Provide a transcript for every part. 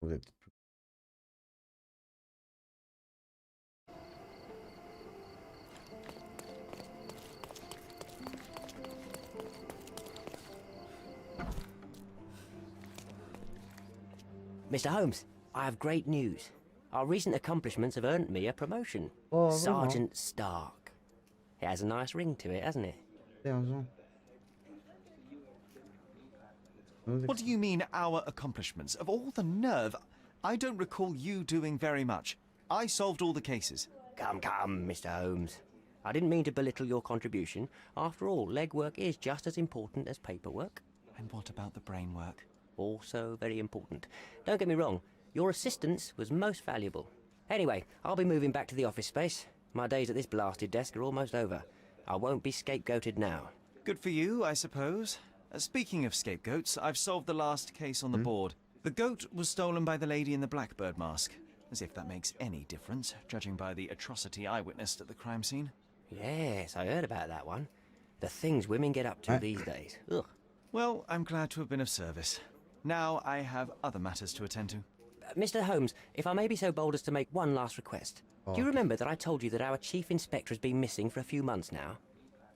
Vous êtes plus... Mr. Holmes, I have great news. Our recent accomplishments have earned me a promotion. Oh, Sergeant Stark. It has a nice ring to it, hasn't it? What do you mean, our accomplishments? Of all the nerve, I don't recall you doing very much. I solved all the cases. Come, Mr. Holmes. I didn't mean to belittle your contribution. After all, legwork is just as important as paperwork. And what about the brain work? Also very important. Don't get me wrong, your assistance was most valuable. Anyway, I'll be moving back to the office space. My days at this blasted desk are almost over. I won't be scapegoated now. Good for you, I suppose. Speaking of scapegoats, I've solved the last case on the board. The goat was stolen by the lady in the blackbird mask. As if that makes any difference, judging by the atrocity I witnessed at the crime scene. Yes, I heard about that one. The things women get up to these days. Ugh. Well, I'm glad to have been of service. Now I have other matters to attend to. Mr. Holmes, if I may be so bold as to make one last request. Do you remember that I told you that our chief inspector has been missing for a few months now?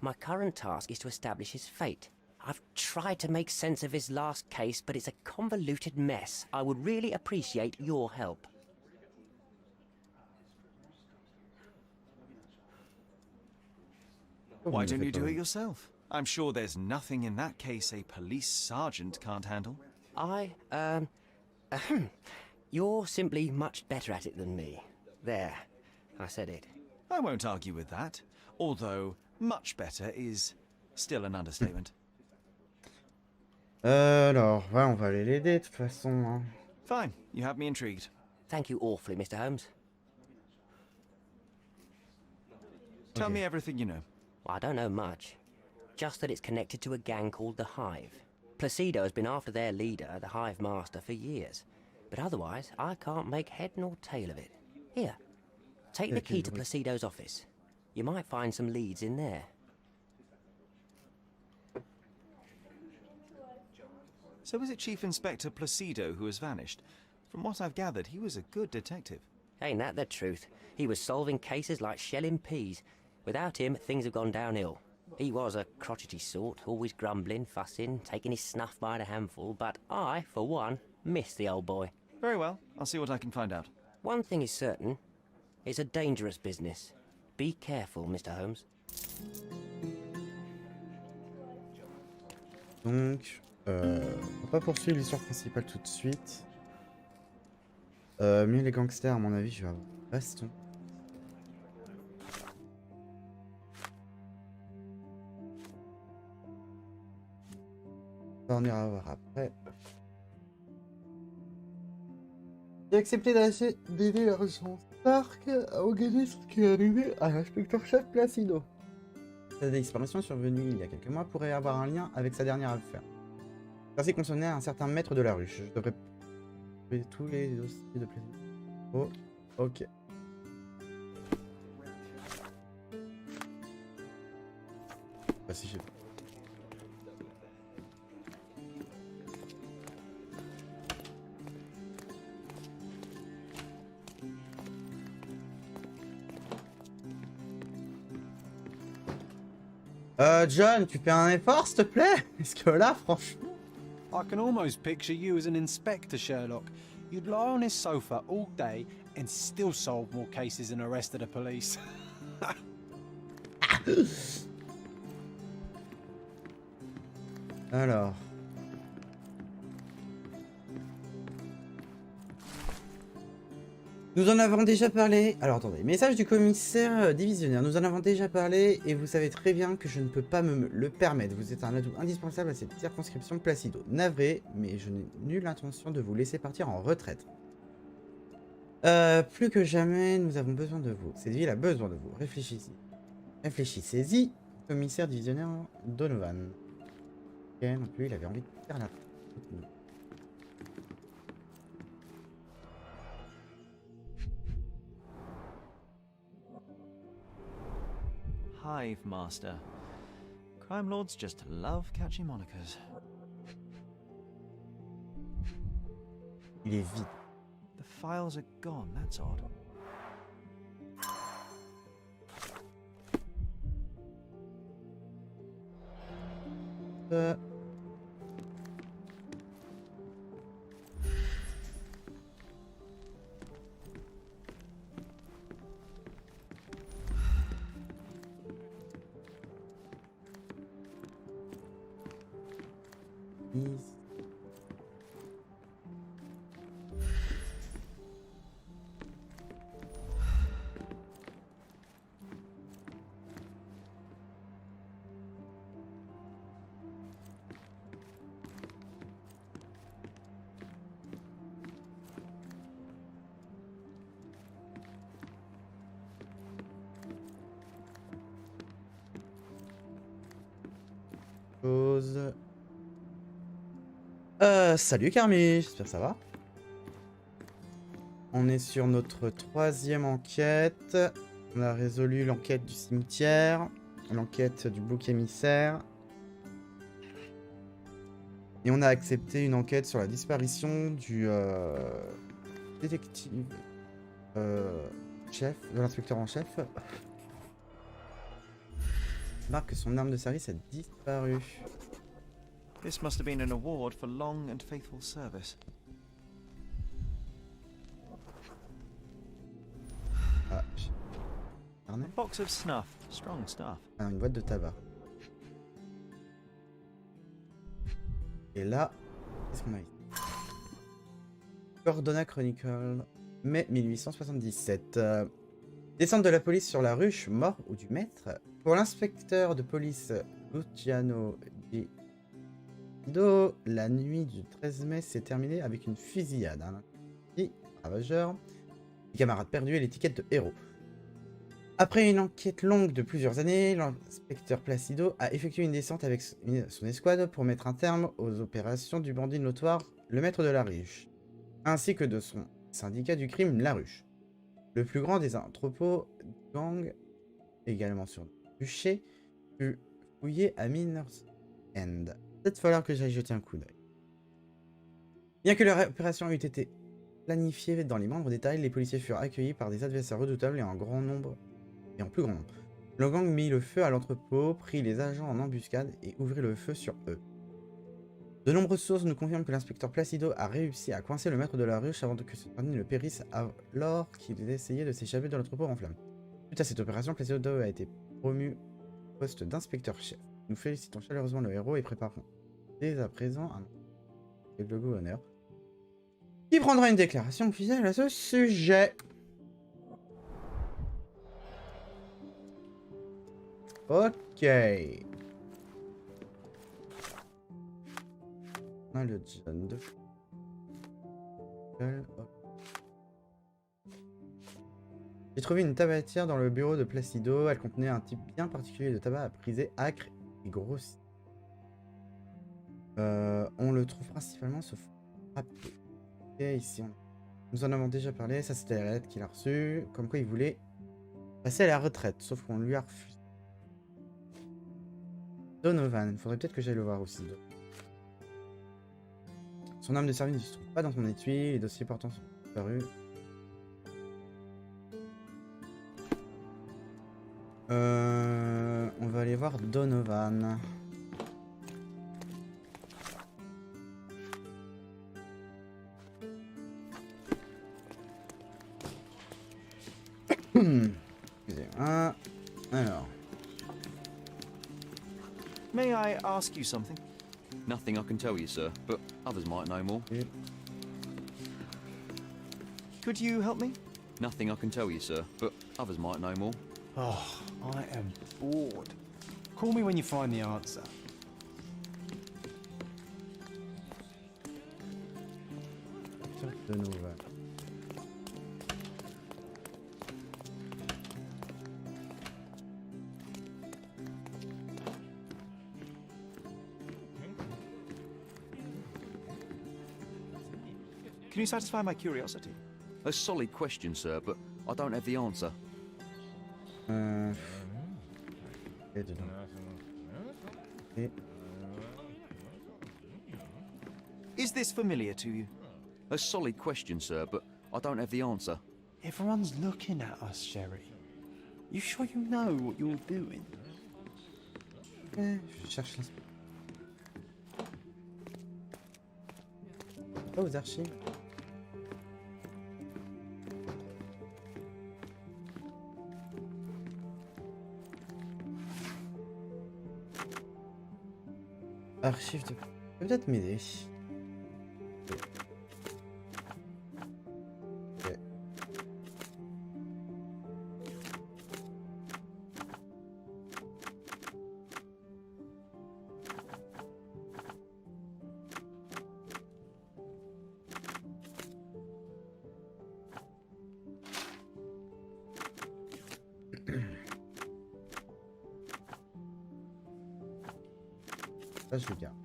My current task is to establish his fate. I've tried to make sense of his last case, but it's a convoluted mess. I would really appreciate your help. Why don't you do it yourself? I'm sure there's nothing in that case a police sergeant can't handle. You're simply much better at it than me. There, I said it. I won't argue with that, although much better is still an understatement. Alors, ouais, on va aller l'aider de toute façon. Hein. Fine, you have me intrigued. Thank you awfully, Mr. Holmes. Tell me everything you know. Well, I don't know much. Just that it's connected to a gang called the Hive. Placido has been after their leader, the Hive Master, for years. But otherwise, I can't make head nor tail of it. Here, take the key to Placido's office. You might find some leads in there. So is it Chief Inspector Placido who has vanished? From what I've gathered, he was a good detective. Ain't that the truth? He was solving cases like shelling peas. Without him, things have gone downhill. He was a crotchety sort, always grumbling, fussing, taking his snuff by the handful, but I, for one, miss the old boy. Very well, I'll see what I can find out. One thing is certain, it's a dangerous business. Be careful, Mr. Holmes. Donc, on va pas poursuivre l'histoire principale tout de suite. Mieux les gangsters, à mon avis, je vais avoir baston. On ira voir après. J'ai accepté d'aider l'agent Stark à organiser ce qui est arrivé à l'inspecteur-chef Placido. Cette disparition survenue il y a quelques mois pourrait avoir un lien avec sa dernière affaire. Celle-ci concernait un certain maître de la ruche. Je devrais trouver tous les dossiers de Placido. Oh, ok. Bah si j'ai... John, tu fais un effort, s'il te plaît? Parce que là, franchement... I can almost picture you as an inspector, Sherlock. You'd lie on his sofa all day and still solve more cases than the rest of the police. Alors... Nous en avons déjà parlé. Alors attendez, message du commissaire divisionnaire. Nous en avons déjà parlé et vous savez très bien que je ne peux pas me le permettre. Vous êtes un atout indispensable à cette circonscription Placido. Navré, mais je n'ai nulle intention de vous laisser partir en retraite. Plus que jamais, nous avons besoin de vous. Cette ville a besoin de vous. Réfléchissez. Réfléchissez-y, commissaire divisionnaire Donovan. Ok, non plus, il avait envie de faire la... Hive Master. Crime lords just love catchy monikers. Il est vide. files are gone. That's odd. Euh, Is- Chose. Salut Carmi, j'espère que ça va. On est sur notre 3e enquête. On a résolu l'enquête du cimetière, l'enquête du bouc émissaire. Et on a accepté une enquête sur la disparition du détective chef, de l'inspecteur en chef. Marque que son arme de service a disparu. This must have been an award for long and faithful service. Ah, carnet. A box of snuff. Strong stuff. Ah, une boîte de tabac. Et là, qu'est-ce qu'on a ici? Cordona Chronicle, mai 1877. Descente de la police sur la ruche, mort ou du maître. Pour l'inspecteur de police Luciano Di Guido, la nuit du 13 mai s'est terminée avec une fusillade. Un ravageur, des camarades perdus et l'étiquette de héros. Après une enquête longue de plusieurs années, l'inspecteur Placido a effectué une descente avec son escouade pour mettre un terme aux opérations du bandit notoire, le maître de la ruche, ainsi que de son syndicat du crime, la ruche. Le plus grand des entrepôts gang, également sur le bûcher, fut fouillé à Miner's End. Peut-être falloir que j'aille jeter un coup d'œil. Bien que leur opération eût été planifiée dans les moindres détails, les policiers furent accueillis par des adversaires redoutables et en plus grand nombre. Le gang mit le feu à l'entrepôt, prit les agents en embuscade et ouvrit le feu sur eux. De nombreuses sources nous confirment que l'inspecteur Placido a réussi à coincer le maître de la ruche avant que ce dernier ne périsse alors qu'il essayait de s'échapper de l'entrepôt en flammes. Suite à cette opération, Placido a été promu au poste d'inspecteur-chef. Nous félicitons chaleureusement le héros et préparons dès à présent un le gouverneur qui prendra une déclaration officielle à ce sujet. Ok. On a le John de... J'ai trouvé une tabatière dans le bureau de Placido. Elle contenait un type bien particulier de tabac à priser, acre et grossier. On le trouve principalement se frapper. Et ici, nous en avons déjà parlé. Ça, c'était la lettre qu'il a reçue. Comme quoi, il voulait passer à la retraite. Sauf qu'on lui a refusé. Donovan. Il faudrait peut-être que j'aille le voir aussi. Son arme de service ne se trouve pas dans son étui. Les dossiers portants sont disparus. On va aller voir Donovan. Excusez-moi. Alors. May I ask you something? Nothing I can tell you, sir, but others might know more. Could you help me? Nothing I can tell you, sir, but others might know more. Oh, I am bored. Call me when you find the answer. Donovan. Can you satisfy my curiosity? A solid question, sir, but I don't have the answer. Et dedans. Et... Is this familiar to you? A solid question, sir, but I don't have the answer. Everyone's looking at us, Sherry. You sure you know what you're doing? Je cherche l'inspecteur. Pas aux archives. Archives de... Peut-être m'aider. Ok. Ça, je le garde.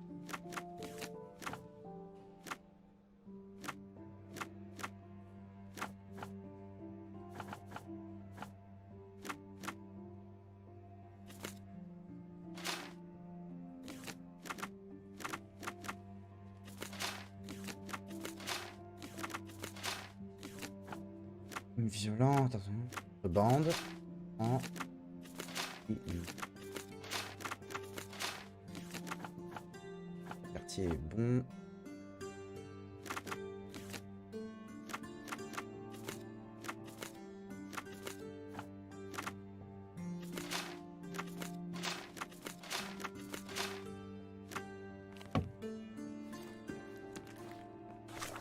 Violent, attention. Bande. En. Quartier est bon.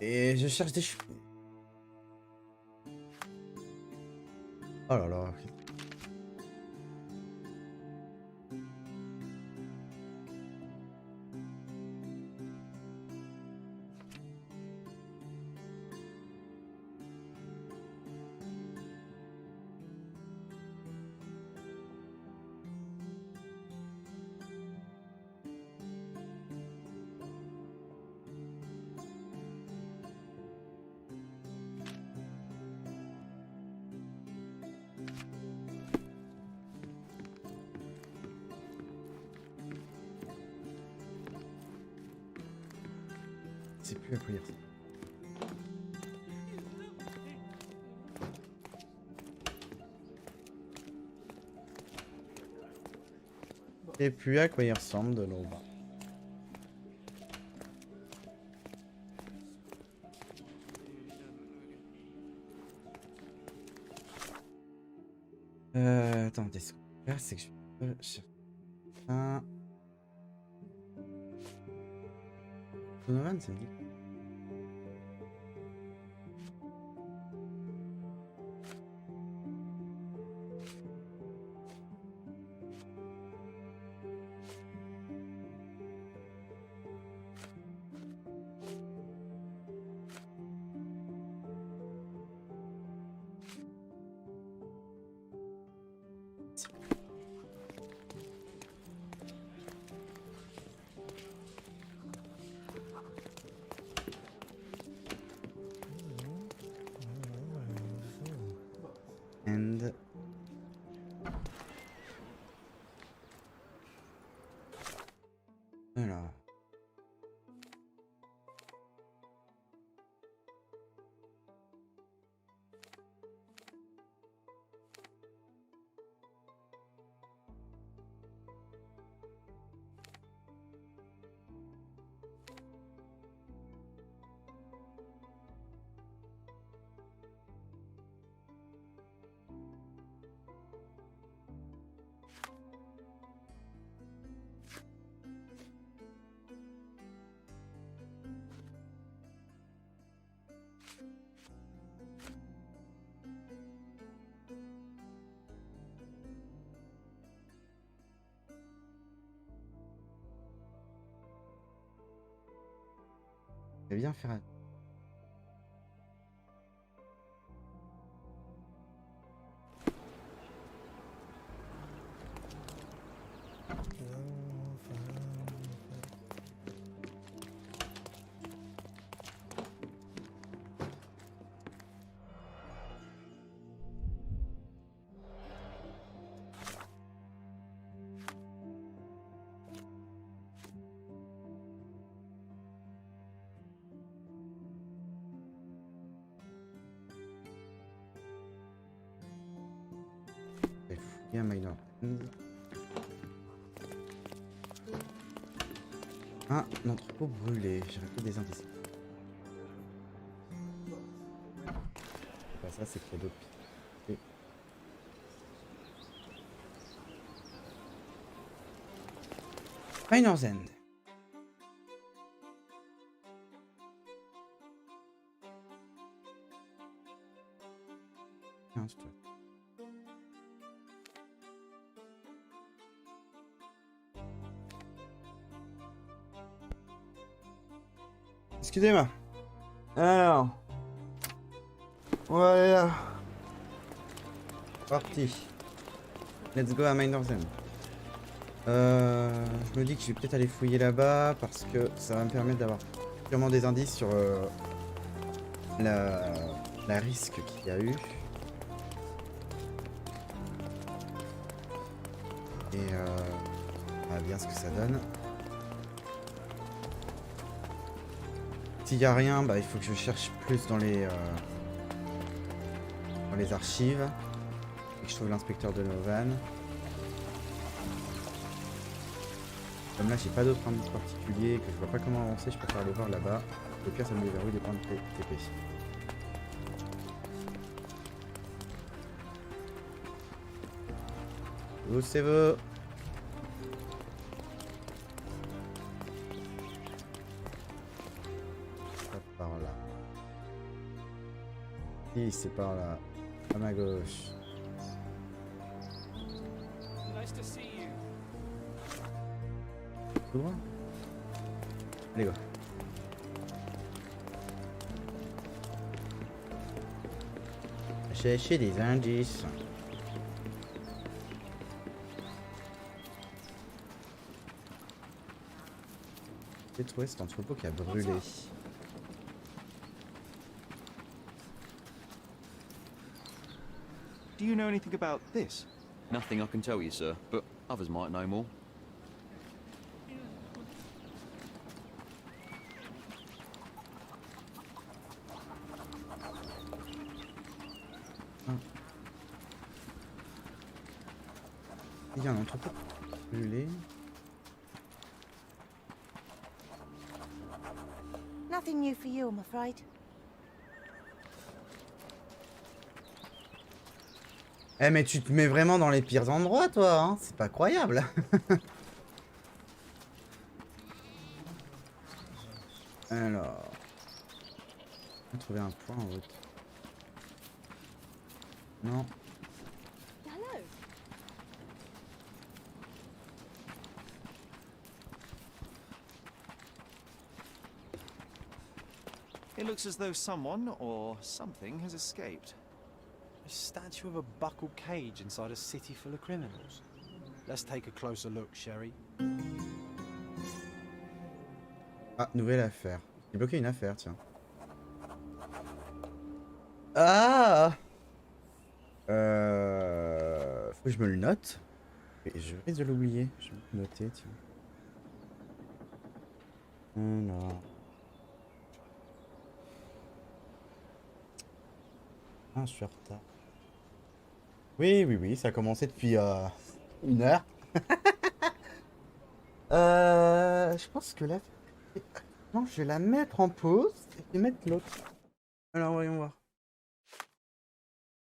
Et je cherche des cheveux. Oh là là. C'est plus à quoi dire. Et puis à quoi il ressemble de l'eau. Attendez, ce qu'on va faire, c'est que je peux chercher un. Donovan, ça me dit. And alors. Je vais bien faire un... Et un minor. Un entrepôt brûlé. J'ai récolté des indices. C'est pas ça, c'est qu'il y a d'autres pistes. Minor's End. Excusez-moi. Alors. Voilà. Parti. Let's go à Minor's End. Je me dis que je vais peut-être aller fouiller là-bas parce que ça va me permettre d'avoir sûrement des indices sur la risque qu'il y a eu. Et on va bien ce que ça donne. S'il n'y a rien, bah, il faut que je cherche plus dans les archives et que je trouve l'inspecteur de Novan. Comme là j'ai pas d'autres indices particuliers, que je vois pas comment avancer, je préfère aller voir là-bas. Au pire ça me déverrouille des points de TP. Où c'est vous? Par là. Si c'est par là. À ma gauche. Tout droit. Allez go. Chercher des indices. J'ai trouvé cet entrepôt qui a brûlé. Do you know anything about this? Nothing I can tell you, sir, but others might know more. Il y a un entrepôt brûlé. Nothing new for you, I'm afraid. Eh mais tu te mets vraiment dans les pires endroits toi, hein, c'est pas croyable. Alors... On va trouver un point en route. Non. Hello. It looks as though someone or something has escaped. A statue of a buckled cage inside a city full of criminals. Let's take a closer look, Sherry. Ah, nouvelle affaire. J'ai bloqué une affaire, tiens. Ah! Faut que je me le note. Et je risque de l'oublier. Je vais me le noter, tiens. Alors... Ah, je suis en retard. Oui, ça a commencé depuis 1 heure. Je pense que là... Non, je vais la mettre en pause et mettre l'autre. Alors, voyons voir.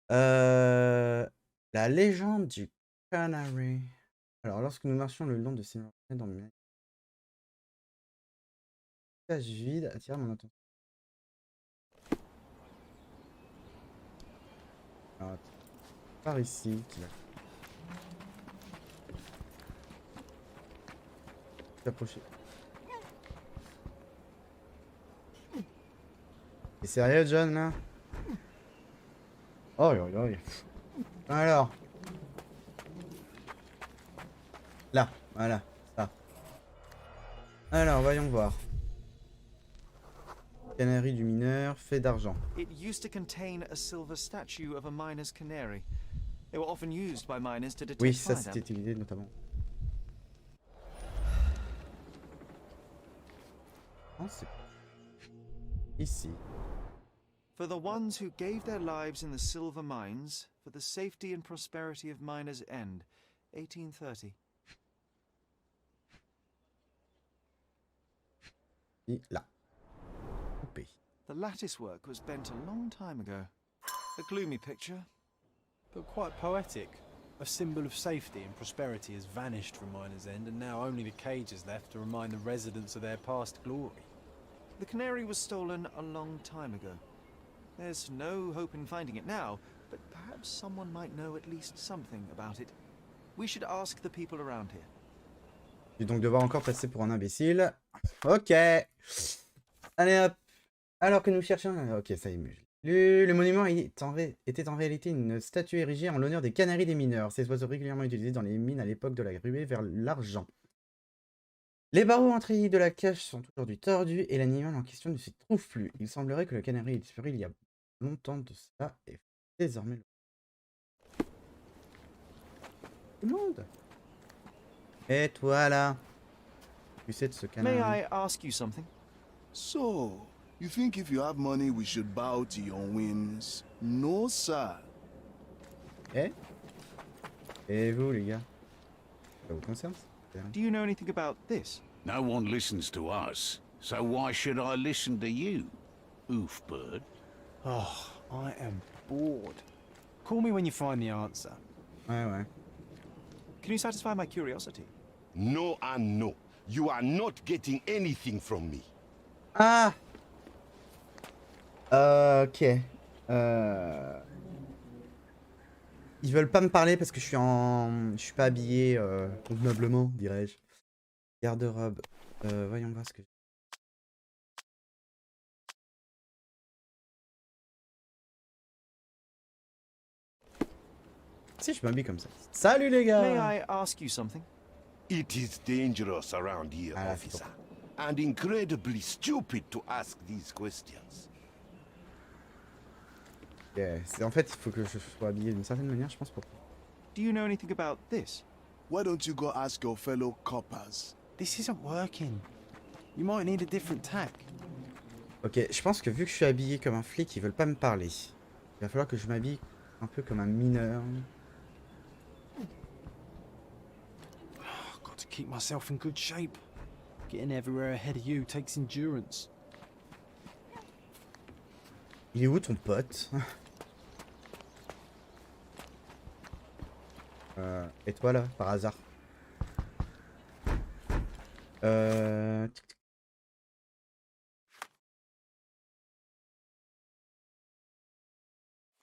La légende du Canary. Alors, lorsque nous marchions le long de ces montagnes dans le paysage vide, attire mon attention. Alors, attends. Par ici. T'approcher. T'es sérieux, John, là? Oh, alors. Là, voilà, ça. Alors, voyons voir. Canari du mineur, fait d'argent. It used to contain a silver statue of a miner's canary. They were often used by miners to detect Oui, ça fire c'était damp. utilisé notamment. Non, c'est ici. For the ones who gave their lives in the silver mines, for the safety and prosperity of Miners End, 1830. Et là. Coupé. The lattice work was bent a long time ago. A gloomy picture. But quite poetic. A symbol of safety and prosperity has vanished from Miner's End, and now only the cage is left to remind the residents of their past glory. The canary was stolen a long time ago. There's no hope in finding it now, but perhaps someone might know at least something about it. We should ask the people around here. Je vais donc devoir encore passer pour un imbécile. Ok. Allez hop. Alors que nous cherchons... Ok, ça y est. Le monument était en réalité une statue érigée en l'honneur des canaris des mineurs. Ces oiseaux régulièrement utilisés dans les mines à l'époque de la ruée vers l'argent. Les barreaux en treillis de la cage sont aujourd'hui tordus et l'animal en question ne s'y trouve plus. Il semblerait que le canari ait disparu il y a longtemps de cela et désormais... Tout le monde. Et toi là, tu sais de ce canari. May I ask you something? So, you think if you have money we should bow to your whims? No, sir. Eh? Et vous les gars? Ça vous concerne? Do you know anything about this? No one listens to us, so why should I listen to you, Oofbird? Oh, I am bored. Call me when you find the answer. Ouais. Can you satisfy my curiosity? No and no. You are not getting anything from me. Ah! Ok. Ils veulent pas me parler parce que je suis pas habillé convenablement, dirais-je. Garde-robe. Voyons voir ce que... Si, je m'habille comme ça. Salut les May gars! I ask you something? It is dangerous around here, Ah, officer. And incredibly stupid to ask these questions. Yeah, en fait, il faut que je sois habillé d'une certaine manière, je pense, pour... Do you know anything about this? Why don't you go ask your fellow coppers? This isn't working. You might need a different tack. Ok, je pense que vu que je suis habillé comme un flic, ils veulent pas me parler. Il va falloir que je m'habille un peu comme un mineur. I've got to keep myself in good shape. Getting everywhere ahead of you takes endurance. Il est où ton pote? Et toi là, par hasard?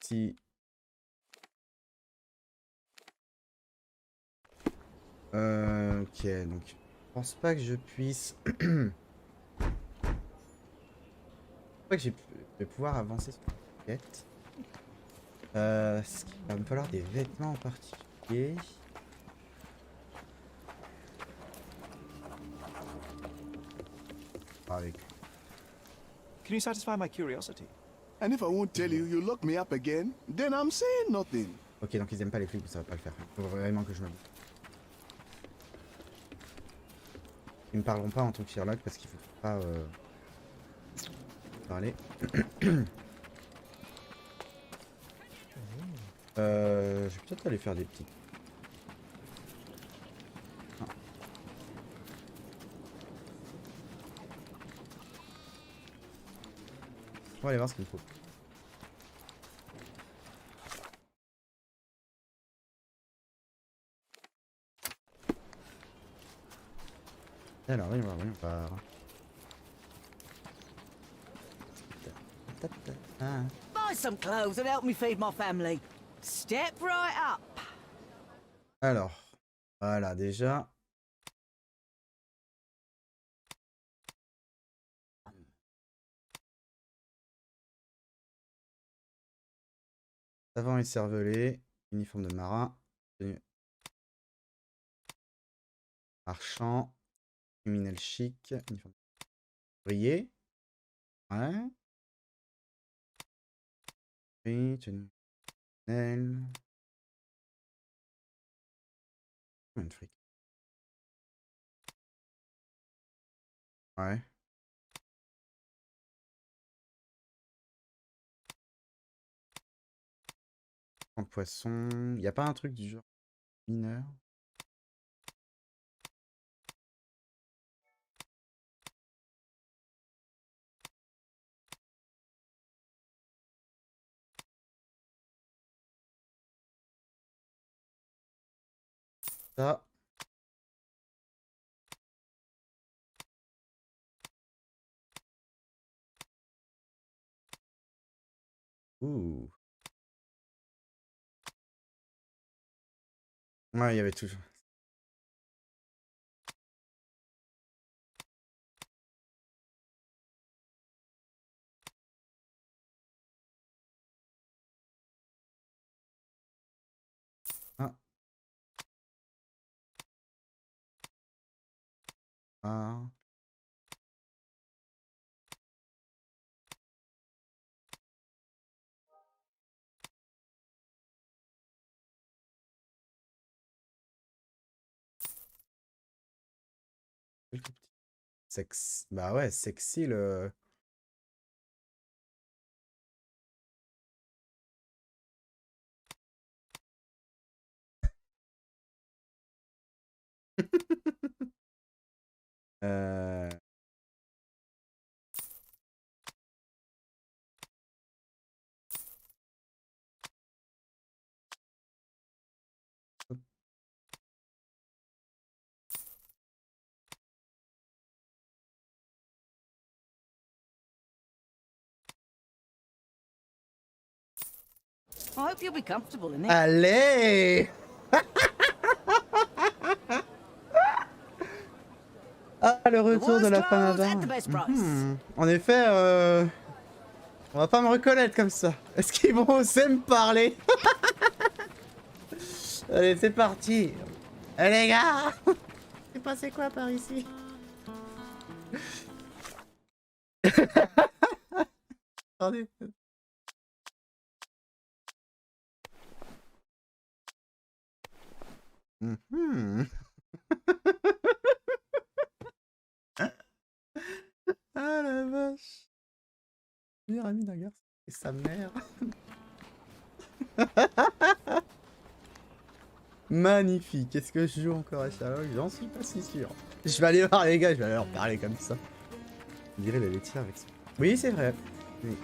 Si... Ok, donc... Je pense pas que je puisse... Je pense pas que je vais pouvoir avancer sur la quête. Il va me falloir des vêtements en particulier. Avec... Can you satisfy my curiosity? And if I won't tell you, you lock me up again, then I'm saying nothing. Ok, donc ils aiment pas les flics, ça va pas le faire. Il faut vraiment que je m'habille. Ils me parleront pas en tant que Sherlock parce qu'il faut pas parler. Je vais peut-être aller faire des petits. Ah. On va aller voir ce qu'il me faut. Alors, voyons voir. Buy some clothes and help me feed my family. Step right up. Alors, voilà, déjà. Savant et cervelé, uniforme de marin, tenue marchand, criminel chic, uniforme ouvrier. Ouais. Oui, tenue criminel. Combien de fric? Ouais. En poisson. Y a pas un truc du genre mineur? Ça. Ouh. Ouais, il y avait toujours. Ah. Ah. Sex... Bah ouais, sexy le... euh... I hope you'll be comfortable in it. Allez. Ah, le retour de la femme à at the best price. En effet, on va pas me reconnaître comme ça. Est-ce qu'ils vont oser me parler? Allez, c'est parti. Eh les gars, c'est passé quoi par ici? Attendez. Ah la vache. Meilleur ami d'un garçon et sa mère. Magnifique. Est-ce que je joue encore à Sherlock? J'en suis pas si sûr. Je vais aller voir les gars, je vais aller leur parler comme ça. On dirait la laitière avec ça. Oui, c'est vrai. Oui.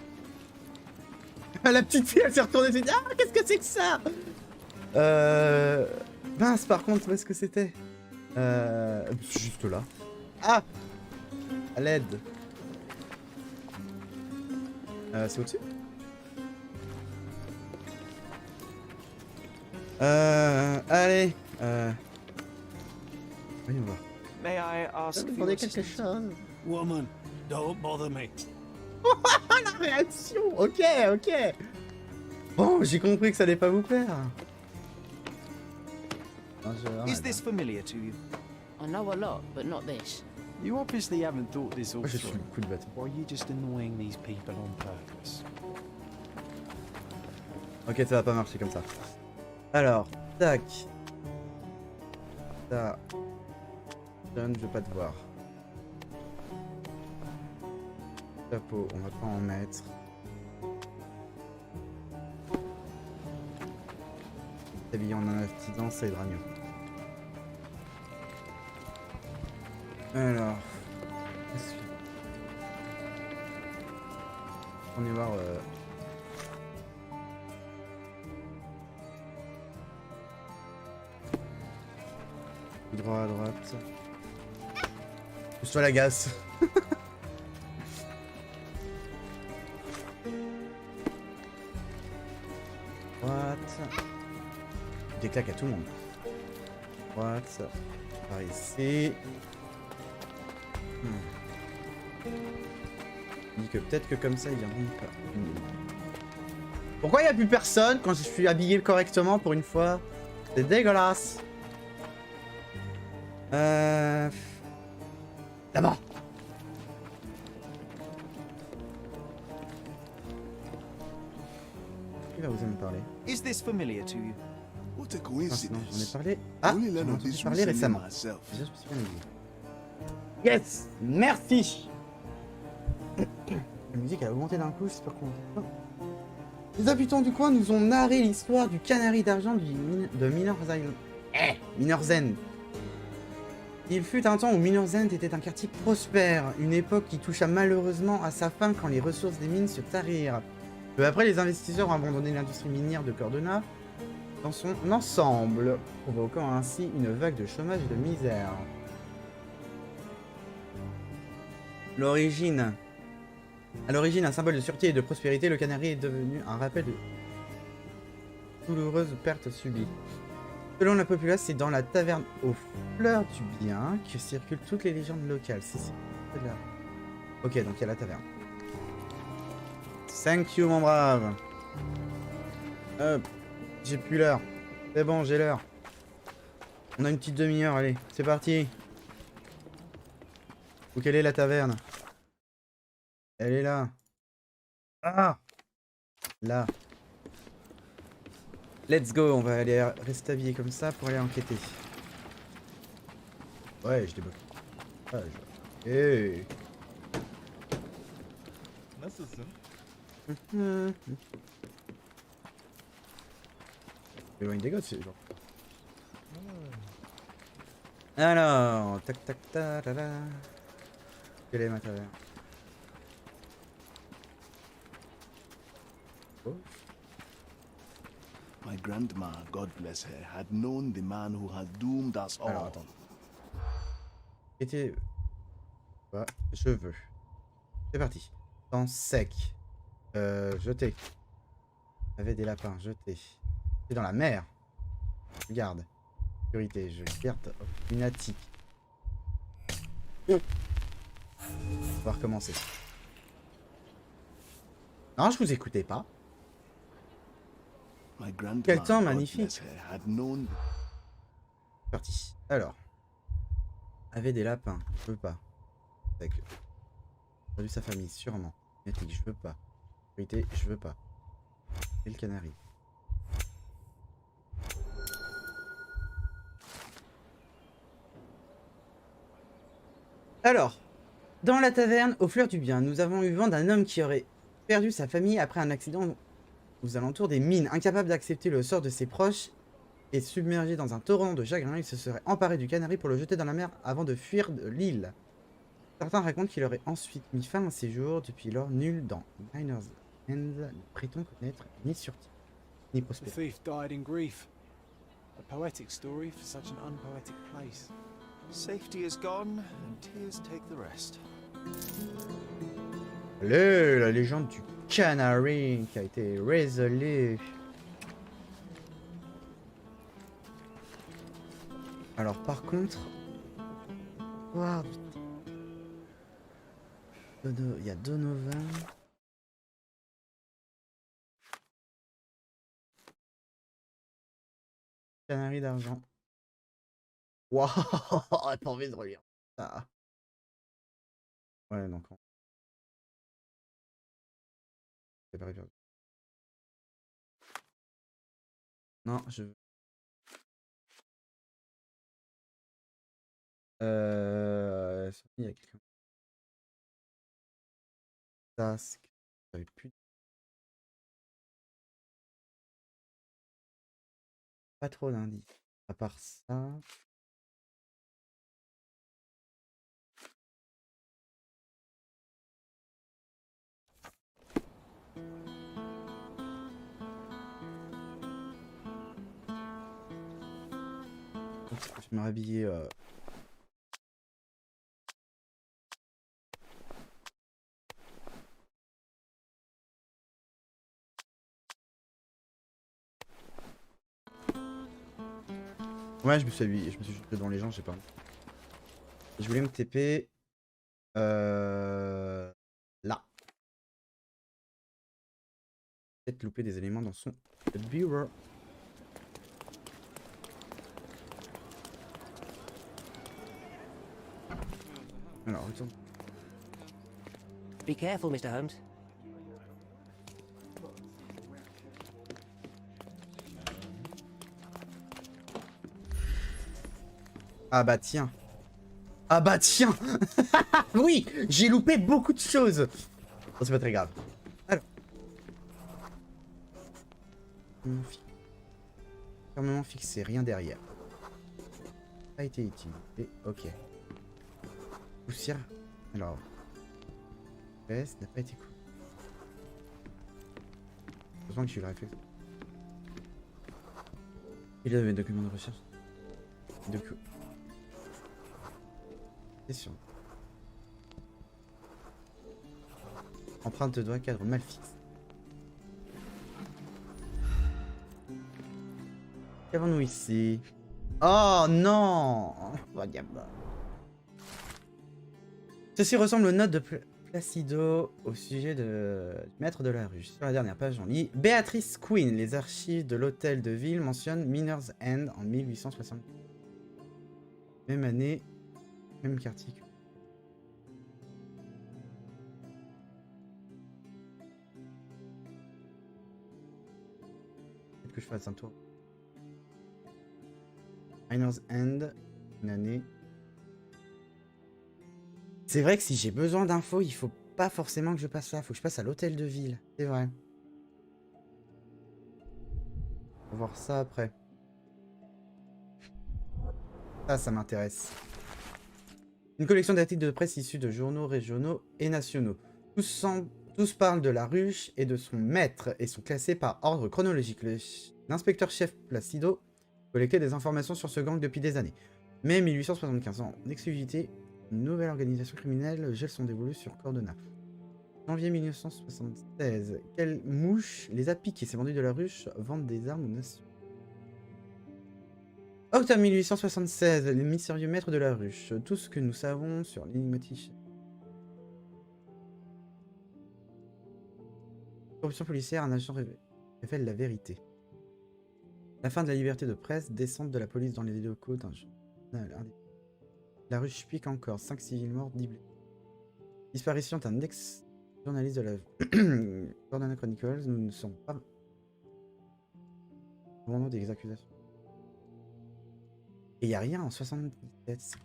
La petite fille, elle s'est retournée et s'est dit: ah, qu'est-ce que c'est que ça? Mince, par contre, où est-ce que c'était? Juste là. Ah! À l'aide. C'est au-dessus? Allez. Voyons voir. May I Je ask vais for demander your quelque assistance? chose. Woman, don't bother me. La réaction! Ok, ok. Bon, j'ai compris que ça allait pas vous plaire. Non, Is this familiar to you? I know a lot, but not this. You obviously haven't thought this all Moi, je suis through. le coup de bâton. Or are you just annoying these people on purpose? Ok, ça va pas marcher comme ça. Alors, tac. Ça. John, je veux pas te voir. Chapeau, on va pas en mettre. Habillé en inaccident, ça aidera mieux. Alors. On est voir. Droit à droite. Pousse-toi la gasse. Droite. Des claques à tout le monde. Droite. Par ici. Il dit que peut-être que comme ça, ils viendront pas. Pourquoi il n'y a plus personne quand je suis habillé correctement pour une fois? C'est dégueulasse. D'abord. Qui va oser me parler? Is this familiar to you? What a Ah, non, j'en ai coincidence. parlé. I Ah, only learned j'en of ai this parlé recently récemment. myself. Déjà, je me suis bien amusé. Yes! Merci! La musique a augmenté d'un coup, je sais pas comment. Les habitants du coin nous ont narré l'histoire du canari d'argent de Miner's Island. Miner's End. Il fut un temps où Miner's End était un quartier prospère, une époque qui toucha malheureusement à sa fin quand les ressources des mines se tarirent. Peu après, les investisseurs ont abandonné l'industrie minière de Cordona dans son ensemble, provoquant ainsi une vague de chômage et de misère. L'origine. À l'origine, un symbole de sûreté et de prospérité, le canari est devenu un rappel de douloureuses pertes subies. Selon la populace, c'est dans la taverne aux fleurs du bien que circulent toutes les légendes locales. C'est là. Ok, donc il y a la taverne. Thank you, mon brave. Hop, j'ai plus l'heure. C'est bon, j'ai l'heure. On a une petite demi-heure, allez, c'est parti. Où quelle est la taverne? Elle est là. Ah! Là. Let's go, on va aller rester habillé comme ça pour aller enquêter. Ouais, je débloque. Ah, Hey. Éloigne des gosses, c'est genre. Alors, tac tac tac ta, ta. Quelle est ma taverne? Oh. My grandma, God bless her, had known the man who had doomed us all. Alors, attends. Était... Ouais, je veux. C'est parti. Temps sec. Jeter. Avait des lapins, jeter. C'est dans la mer. Regarde. Sécurité, je garde lunatique. On va recommencer. Non, je vous écoutais pas. My grandma, Quel temps God magnifique. bless her, had known... C'est parti. Alors. Avait des lapins, je veux pas. Avec... Perdu sa famille, sûrement. Lunatique, je veux pas. Sécurité, je veux pas. Et le canari. Alors, dans la taverne aux fleurs du bien, nous avons eu vent d'un homme qui aurait perdu sa famille après un accident aux alentours des mines. Incapable d'accepter le sort de ses proches et submergé dans un torrent de chagrin, il se serait emparé du canari pour le jeter dans la mer avant de fuir de l'île. Certains racontent qu'il aurait ensuite mis fin à ses jours. Depuis lors, nul dans Miner's End ne prétend connaître ni sûreté, ni The prospérité. thief died in grief. A poetic story for such an unpoetic place. Safety is gone, and tears take the rest. Allez, la légende du canari qui a été résolue. Alors par contre, wow, il y a Donovan. Canari d'argent. Waouh, j'ai pas envie de relire ça. Ouais, donc. C'est pas grave. Non, je veux. Il y a quelqu'un. Task. J'avais plus. Pas trop d'indices. À part ça. Je vais me rhabiller. Ouais, je me suis habillé, je me suis jeté devant les gens, je sais pas. Je voulais me TP. Là. Peut-être louper des éléments dans son bureau. Alors, retourne. Be careful, Mr. Holmes. Ah bah tiens. Ah bah tiens. Oui, j'ai loupé beaucoup de choses. Bon, c'est pas très grave. Alors. Fermement fixé, rien derrière. A été utilisé, ok. Poussière. Alors. Veste n'a pas été coupé. Heureusement que j'ai eu le réflexe. Il a mes documents de recherche. Question. Empreinte de doigt, cadre mal fixe. Qu'avons-nous ici? Oh non! Ceci ressemble aux notes de Placido au sujet du maître de la ruche. Sur la dernière page, on lit Béatrice Queen. Les archives de l'hôtel de ville mentionnent Miner's End en 1860. Même année, même quartier. Peut-être que je fasse un tour. Miner's End, une année. C'est vrai que si j'ai besoin d'infos, il faut pas forcément que je passe là. Faut que je passe à l'hôtel de ville. C'est vrai. On va voir ça après. Ça m'intéresse. Une collection d'articles de presse issus de journaux régionaux et nationaux. Tous parlent de la ruche et de son maître et sont classés par ordre chronologique. L'inspecteur-chef Placido collectait des informations sur ce gang depuis des années. Mais 1875 ans d'exclusivité, une nouvelle organisation criminelle gèle son dévolu sur Cordona. Janvier 1976, quelle mouche les a piqués, s'est vendu de la ruche, vendent des armes aux nations. Octobre 1876, les mystérieux maîtres de la ruche. Tout ce que nous savons sur l'énigmatique corruption policière, un agent révèle la vérité. La fin de la liberté de presse, descente de la police dans les locaux d'un journal. La ruche pique encore, 5 civils morts, 10 blessés. Disparition d'un ex-journaliste de la Cordona Chronicles, nous ne sommes pas au moment des accusations. Et il n'y a rien en 77.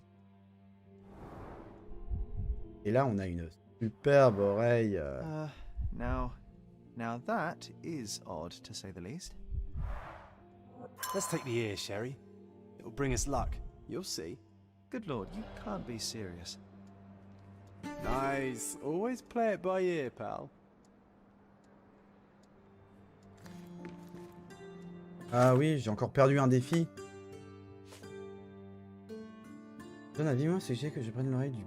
Et là, on a une superbe oreille. Now that is odd, to say the least. Let's take the ear, Sherry. It'll bring us luck. You'll see. Good lord, you can't be serious. Nice. Always play it by ear, pal. Ah oui, j'ai encore perdu un défi. Donne à vivement suggéré que je prenne l'oreille du...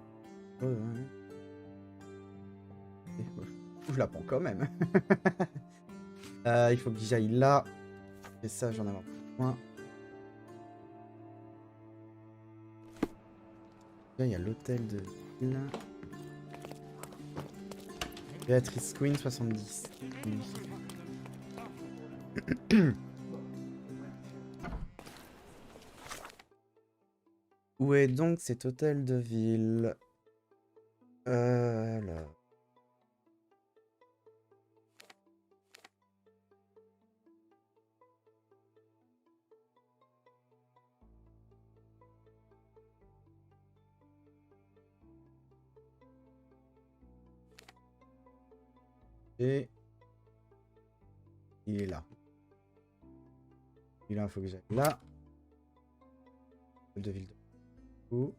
Je la prends quand même. Il faut que j'aille là. Et ça, j'en ai besoin. Là, il y a l'hôtel de ville. Béatrice Queen 70. Où est donc cet hôtel de ville? Là. Et il est là. Il faut que j'aille là. De ville de où?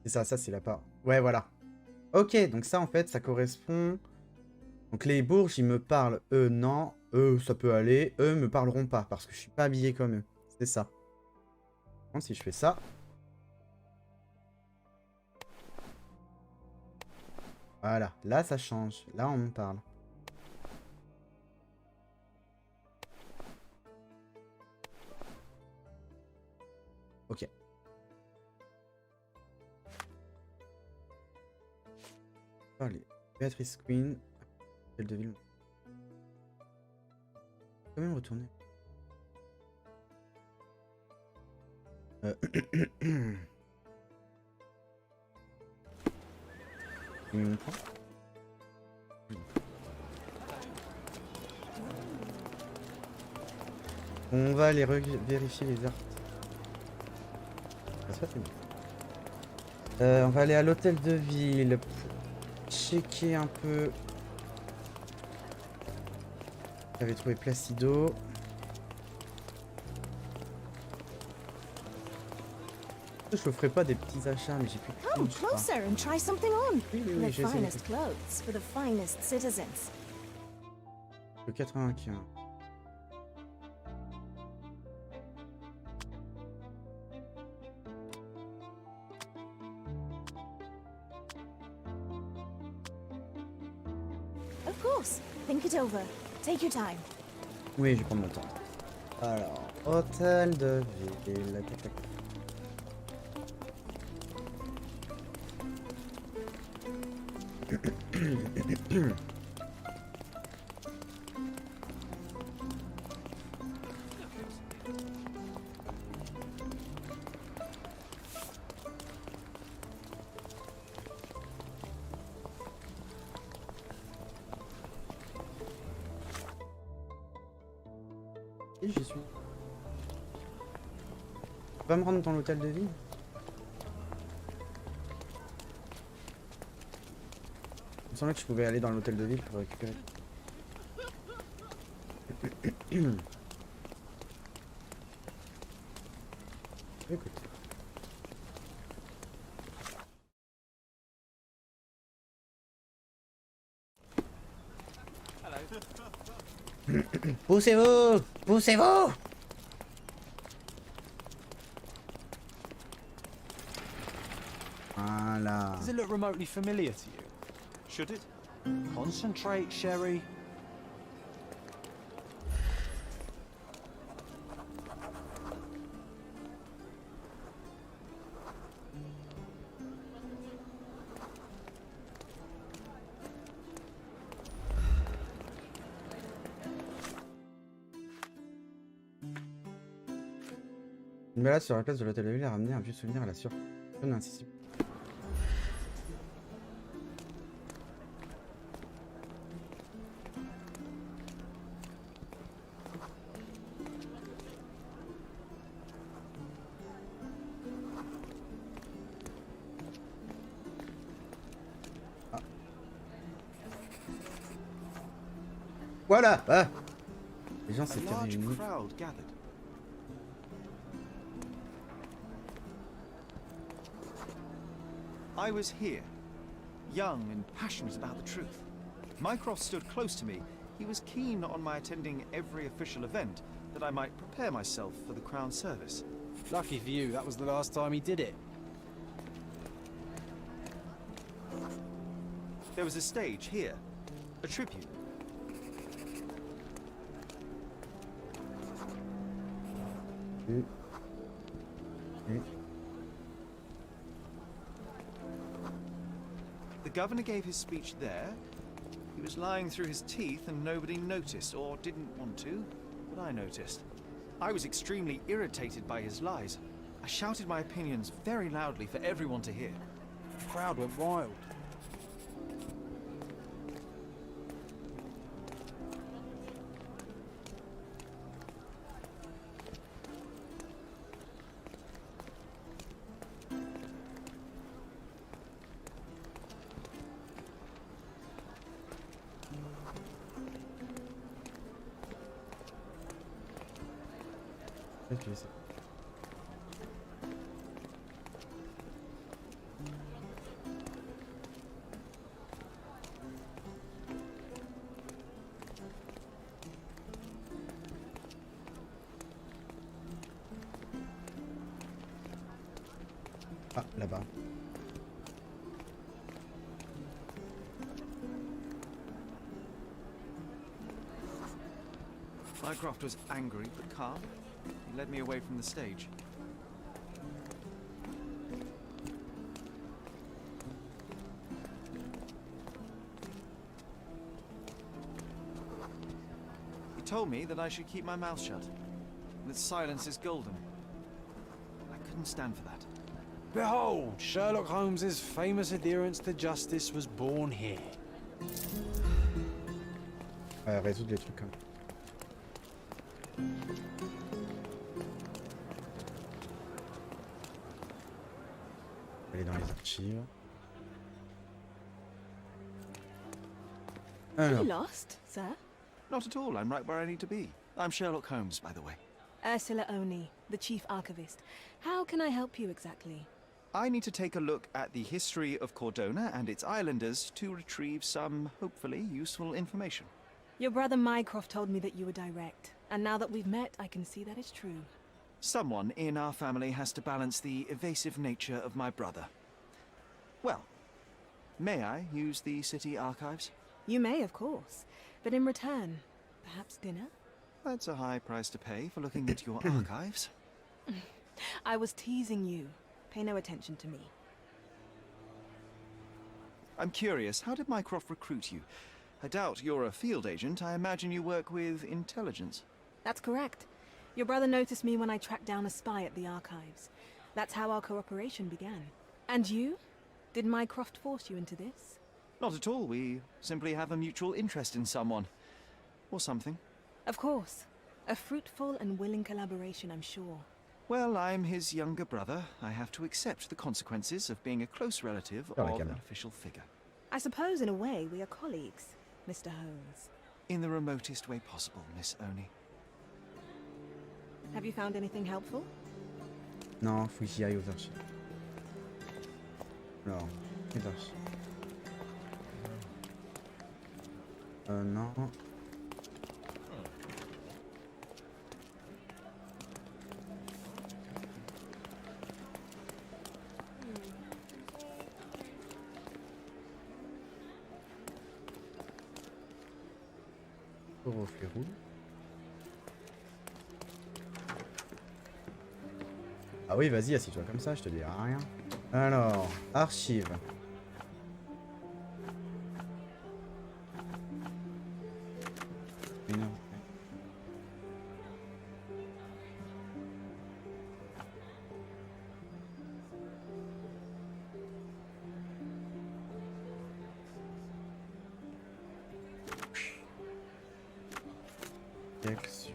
C'est ça c'est la part. Ouais, voilà. Ok, donc ça en fait, ça correspond. Donc les bourges, ils me parlent. Eux, non. Eux, ça peut aller. Eux me parleront pas parce que je suis pas habillé comme eux. C'est ça. Donc, si je fais ça. Voilà, là ça change. Là on me parle. Ok. Allez, Béatrice Queen. Hôtel de ville. Quand même retourner. On va aller vérifier les articles. On va aller à l'hôtel de ville. checker un peu. J'avais trouvé Placido. Je ne ferai pas des petits achats, mais j'ai plus de Come thunes, je crois. closer and try something on. Oui, The j'ai essayé. finest clothes for the finest citizens. Le 95. Of course. Think it over. Take your time. Oui, je vais prendre mon temps. Alors, hôtel de ville. Tac, tac. Et j'y suis. Je peux pas me rendre dans l'hôtel de ville? Il me semblait que je pouvais aller dans l'hôtel de ville pour récupérer. Écoute. Poussez-vous! Poussez-vous! Voilà. Does it look remotely familiar to you? Should it? Concentrate, Sherry. Une balade sur la place de l'hôtel de ville a ramené un vieux souvenir à la surprise incisible. Ah. Voilà! Ah. Les gens A s'étaient large réunis. crowd gathered. I was here, young and passionate about the truth. Mycroft stood close to me. He was keen on my attending every official event, that I might prepare myself for the Crown service. Lucky for you, that was the last time he did it. There was a stage here, a tribute. The governor gave his speech there. He was lying through his teeth and nobody noticed, or didn't want to, but I noticed. I was extremely irritated by his lies. I shouted my opinions very loudly for everyone to hear. The crowd went wild. Ok, c'est... Ah, là-bas. Mycroft was angry but calm. He led me away from the stage. He told me that I should keep my mouth shut, that silence is golden. I couldn't stand for that. Behold, Sherlock Holmes's famous adherence to justice was born here. Résoudre les trucs. Hein. Aller dans les archives. Are Alors, you lost, sir? Not at all. I'm right where I need to be. I'm Sherlock Holmes, by the way. Ursula Oni, the Chief Archivist. How can I help you exactly? I need to take a look at the history of Cordona and its islanders to retrieve some, hopefully, useful information. Your brother Mycroft told me that you were direct, and now that we've met, I can see that is true. Someone in our family has to balance the evasive nature of my brother. Well, may I use the city archives? You may, of course, but in return, perhaps dinner? That's a high price to pay for looking at your archives. I was teasing you. Pay no attention to me. I'm curious, how did Mycroft recruit you? I doubt you're a field agent. I imagine you work with intelligence. That's correct. Your brother noticed me when I tracked down a spy at the archives. That's how our cooperation began. And you? Did Mycroft force you into this? Not at all. We simply have a mutual interest in someone. Or something. Of course. A fruitful and willing collaboration, I'm sure. Well, I'm his younger brother. I have to accept the consequences of being a close relative of an official figure. I suppose in a way we are colleagues, Mr. Holmes. In the remotest way possible, Miss Oni. Have you found anything helpful? non, faut que j'y aille aux archives. Alors, les archives. Non. Reflet rouge. Ah oui, vas-y, assis-toi comme ça, je te dirai rien. Alors, archives. Une heure. Action.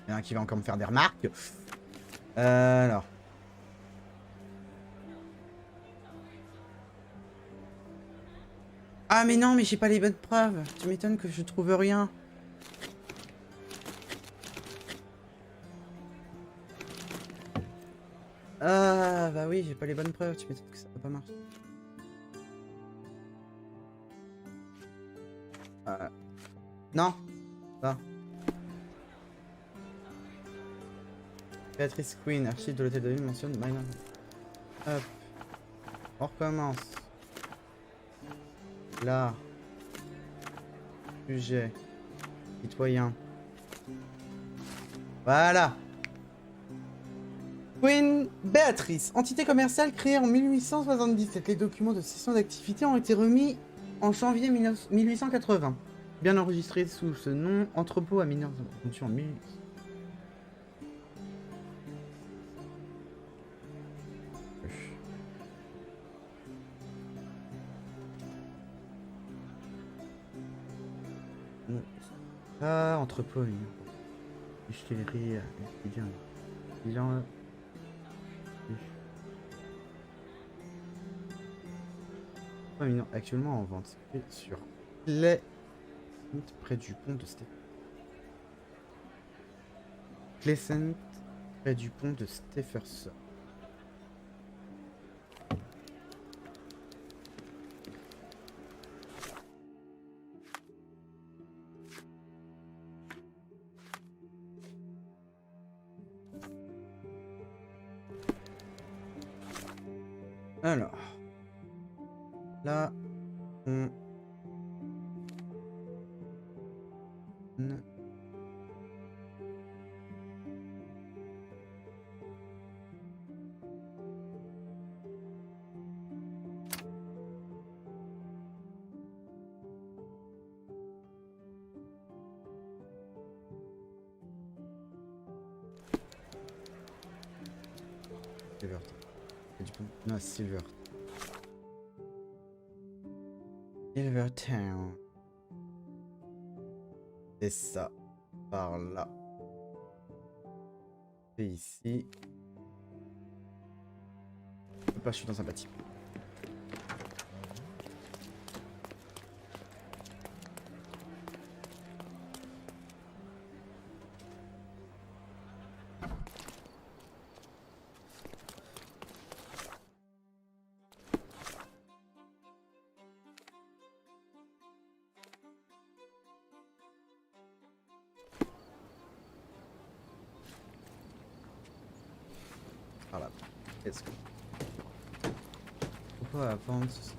Il y en a un qui va encore me faire des remarques. Alors. Ah mais non, mais j'ai pas les bonnes preuves. Tu m'étonnes que je trouve rien. Ah bah oui, j'ai pas les bonnes preuves. Tu m'étonnes que ça va pas marcher. Non. Ça. Béatrice Queen, archive de l'hôtel de ville mentionne Minor. Hop. On recommence. Là. Sujet. Citoyen. Voilà. Queen Béatrice, entité commerciale créée en 1877. Les documents de cession d'activité ont été remis en janvier 1880. Bien enregistré sous ce nom, entrepôt à mineurs conçu en 1800. Ah, entrepôt, distillerie, bilan. Actuellement en vente sur les près du pont de Clescent, près du pont de Stephenson. Alors, là, on... Silver. Non, Silver. Silver Town. C'est ça. Par là. C'est ici. Je peux pas, je suis dans un bâtiment. Par là. Let's go. Pourquoi avant ce...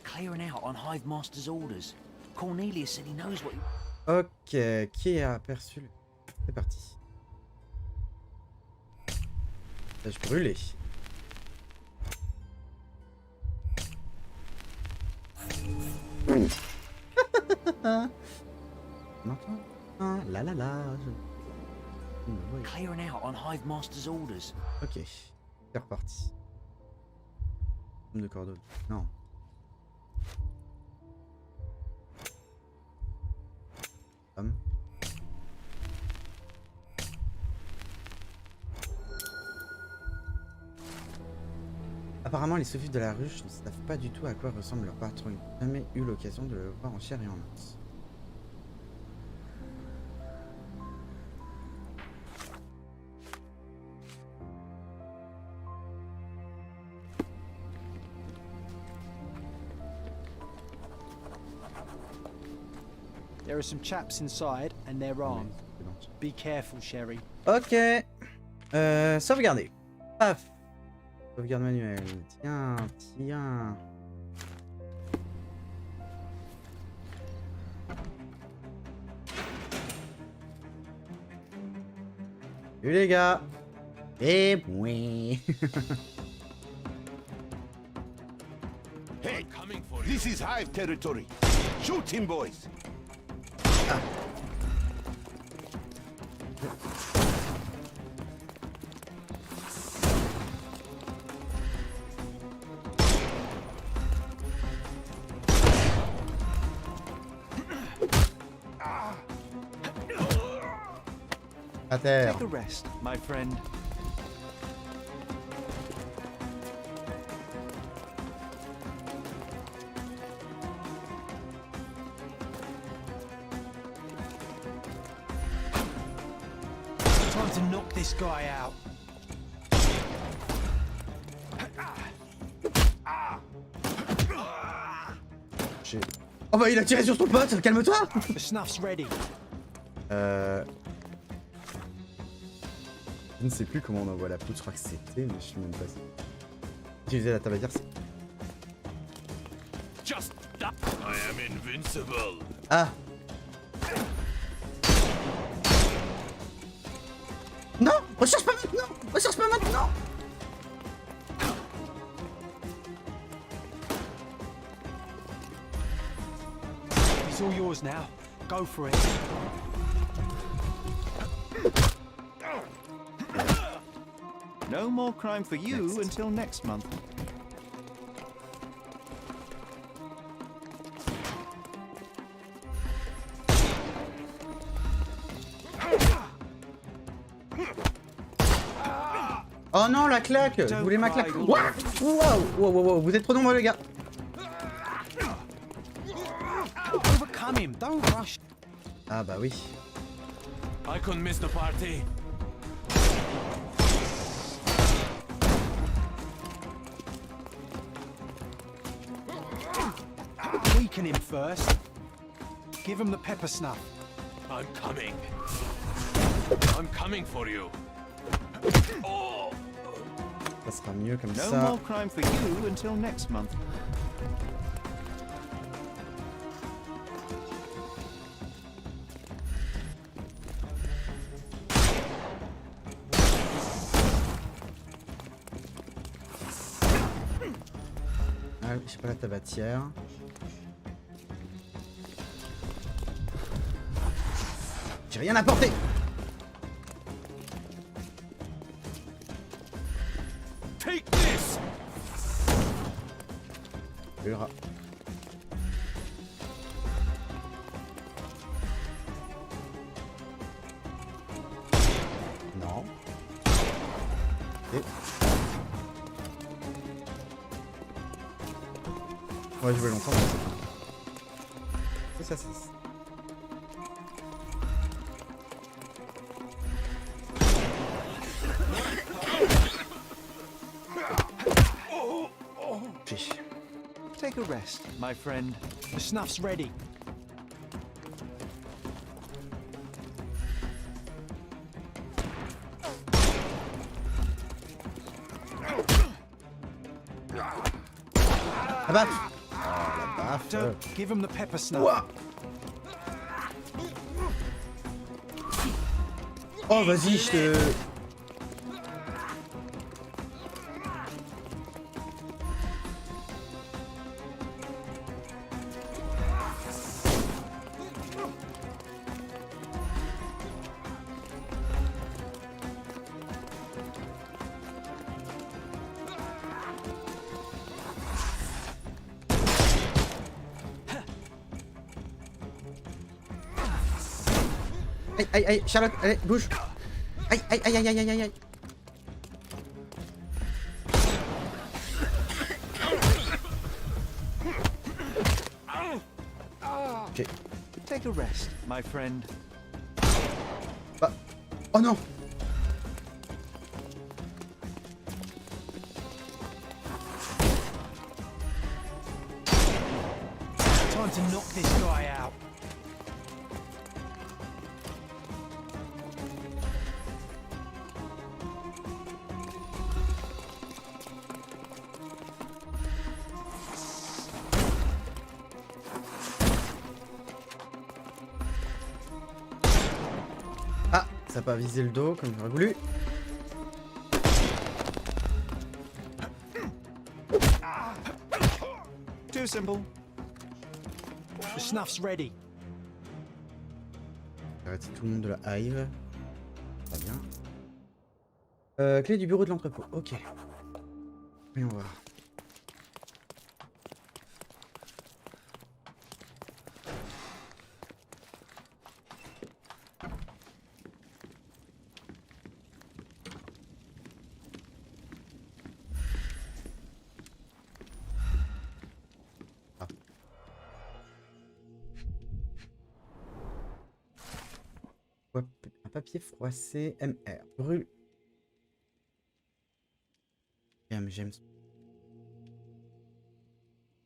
Clearing out on Hive Master's orders. Cornelius said he knows what... Ok, qui a aperçu le... C'est parti. J'ai brûlé. Maintenant, la la la. Clearing out on Hive Master's orders. Ok, c'est reparti. Homme de cordon. Non. Homme. Apparemment, les sophistes de la ruche ne savent pas du tout à quoi ressemble leur patron. Ils n'ont jamais eu l'occasion de le voir en chair et en os. There are some chaps inside and they're armed. Be careful, Sherry. Ok. Sauvegarder. Paf. Sauvegarde manuelle. Tiens, tiens. Salut les gars. Et oui. Hey, this is Hive territory. Shoot him, boys. À terre. Take a rest, my friend. Time to knock this guy out. Oh bah il a tiré sur ton pote, calme-toi. The snuff's ready. Je ne sais plus comment on envoie la poudre, je crois que c'était, mais je suis même pas sûr. Utiliser la tabatière, c'est... Just stop. I am invincible. Ah. Non, recherche pas maintenant. Recherche pas maintenant. It's all yours now. Go for it. No more crime for you until next month. Oh non, la claque. Vous voulez ma claque? Waouh, wow, vous êtes trop nombreux les gars. Overcome him. Don't rush. Ah bah oui. I couldn't miss the party. Weaken him first. Give him the pepper snuff. I'm coming. I'm coming for you. Oh. Ça sera mieux comme No ça. more crime for you until next month. j'ai pas la tabatière. J'ai rien apporté. Take this! Le rat. Non. Et... Ouais, je vais l'entendre. Ça, c'est... Take a rest, my friend. The snuff's ready. La baffe. Oh, la baffe. Don't give him the pepper snuff. Ouah. Oh, vas-y, je te... Aïe, aïe, aïe, Charlotte, allez, bouge. Aïe, aïe, aïe, aïe, aïe, aïe, aïe. Ok. Take a rest, my friend. Bah. Oh non. Time to knock this guy out. Ah, ça n'a pas visé le dos comme j'aurais voulu. Too simple. The snuff's ready. Arrêtez tout le monde de la hive. Très bien. Clé du bureau de l'entrepôt. Ok. Voyons voir. Un papier froissé MR. Brûle. James.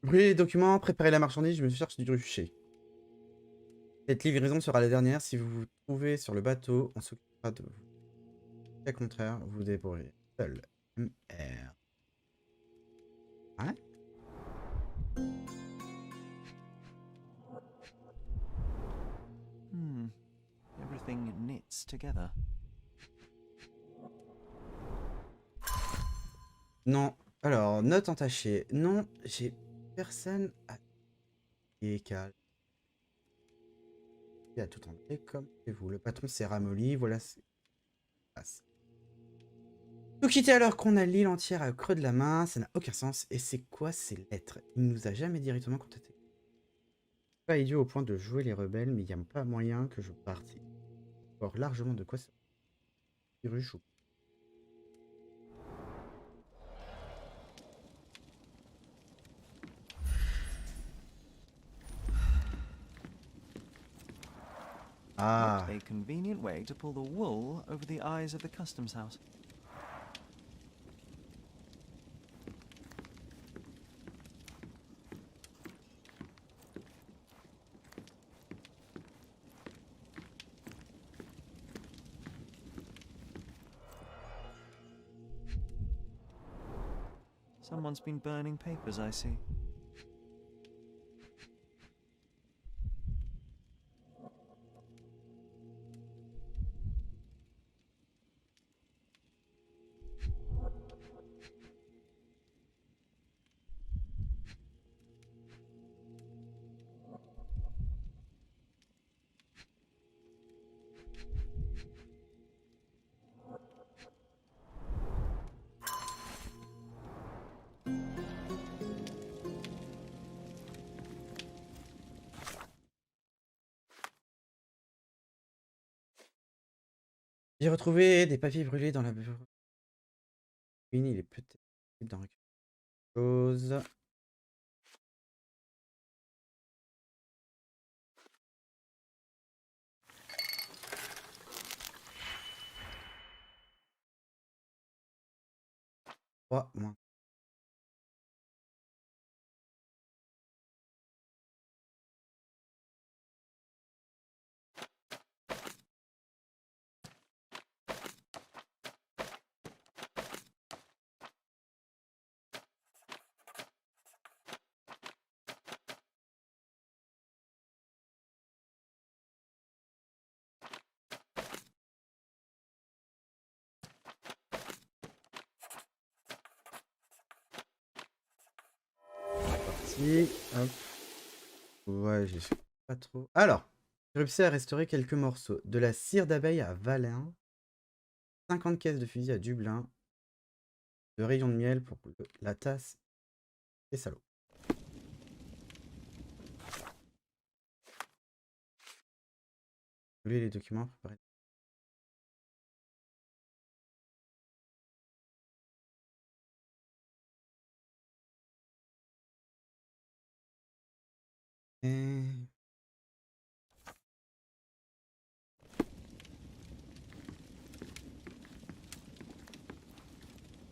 Brûlez les documents, préparez la marchandise, je me cherche du rucher. Cette livraison sera la dernière. Si vous vous trouvez sur le bateau, on s'occupera de vous. Au contraire, vous débrouillez seul. MR. Hein? Everything knits together. Non. Alors, note entachée. Non, j'ai personne à... Et calme. Il a tout enlevé comme chez vous. Le patron s'est ramolli. Voilà. Tout quitter alors qu'on a l'île entière au creux de la main. Ça n'a aucun sens. Et c'est quoi ces lettres? Il nous a jamais directement contacté. Pas idiot au point de jouer les rebelles, mais il n'y a pas moyen que je parte. Or largement de quoi ça. Ruche ou... Ah. What a convenient way to pull the wool over the eyes of the customs house. Someone's been burning papers, I see. J'ai retrouvé des papiers brûlés dans la ruine. Il est peut-être possible d'en récupérer quelque chose. Oh, moins. Parti. Hop. Ouais, j'ai pas trop. Alors, j'ai réussi à restaurer quelques morceaux. De la cire d'abeille à Valin. 50 caisses de fusil à Dublin. De rayons de miel pour la tasse. Et salaud. Vous voulez les documents préparés? Et...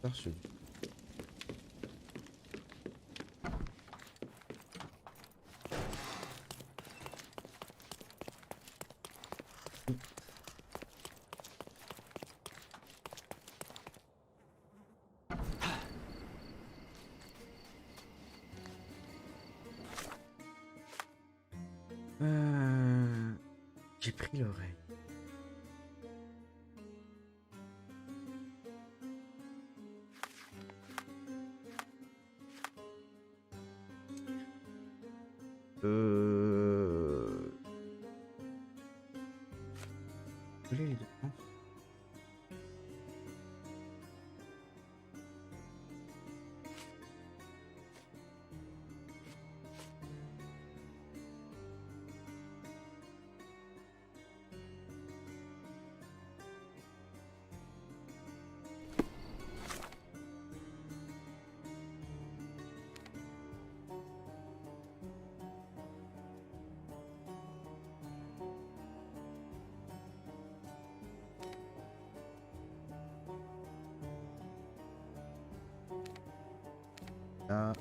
Parcheville. J'ai pris l'oreille. Vous voulez les documents? Là.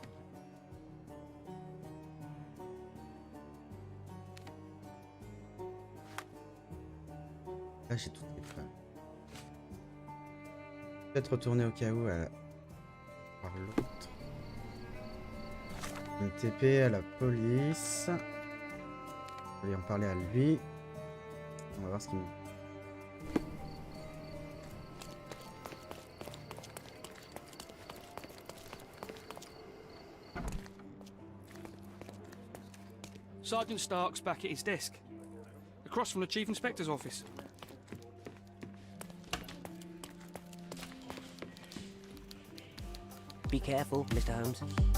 Là, j'ai toutes les preuves. Peut-être retourner au cas où par l'autre. Une TP à la police. Je vais en parler à lui. On va voir ce qu'il me dit. Sergeant Stark's back at his desk, across from the Chief Inspector's office. Be careful, Mr. Holmes.